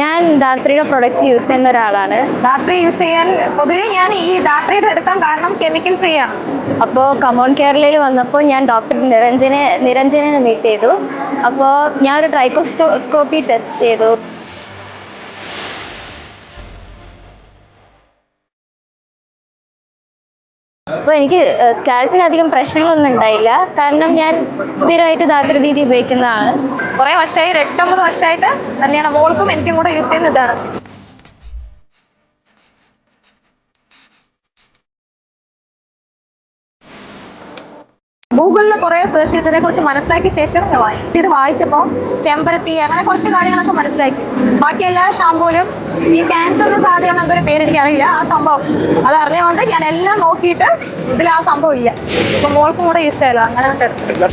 ഞാൻ ധാത്രിയുടെ products use ചെയ്യുന്ന ഒരാളാണ്. ധാത്രി യൂസ് ചെയ്യാൻ പൊതുവെ ഞാൻ ഈ ധാത്രിയുടെ എടുക്കാൻ കാരണം കെമിക്കൽ ഫ്രീ ആണ്. അപ്പോൾ കമോൺ കേരളയിൽ വന്നപ്പോൾ ഞാൻ ഡോക്ടർ നിരഞ്ജനെ മീറ്റ് ചെയ്തു. അപ്പോൾ ഞാൻ ഒരു ട്രൈക്കോസ്കോപ്പി ടെസ്റ്റ് ചെയ്തു. അപ്പോൾ എനിക്ക് സ്കാൽപ്പിന് അധികം പ്രശ്നങ്ങളൊന്നും ഉണ്ടായില്ല. കാരണം ഞാൻ സ്ഥിരമായിട്ട് ധാത്രി ദീദി ഉപയോഗിക്കുന്നതാണ്. കുറെ വർഷമായി, 8-9 വർഷമായിട്ട് തന്നെയാണ് മോൾക്കും എനിക്കും കൂടെ യൂസ് ചെയ്യുന്ന ഇതാണ്. ഗൂഗിളിൽ കുറെ സെർച്ച് ചെയ്തതിനെ കുറിച്ച് മനസ്സിലാക്കിയ ശേഷം ഞാൻ വായിച്ചു. ഇത് വായിച്ചപ്പോൾ ചെമ്പരത്തി അങ്ങനെ കുറച്ച് കാര്യങ്ങളൊക്കെ മനസ്സിലാക്കി. ബാക്കി എല്ലാ ഷാമ്പൂലും ഈ ക്യാൻസറിന് സാധ്യതയുള്ള എന്തൊരു പേര് എനിക്കറിയില്ല. ആ സംഭവം അത് അറിഞ്ഞുകൊണ്ട് ഞാൻ എല്ലാം നോക്കിയിട്ട് ഇതിൽ ആ സംഭവം ഇല്ല. ഇപ്പൊ മോൾക്കും കൂടെ യൂസ് ചെയ്യാലോ, അങ്ങനെ എടുത്തിട്ടില്ല.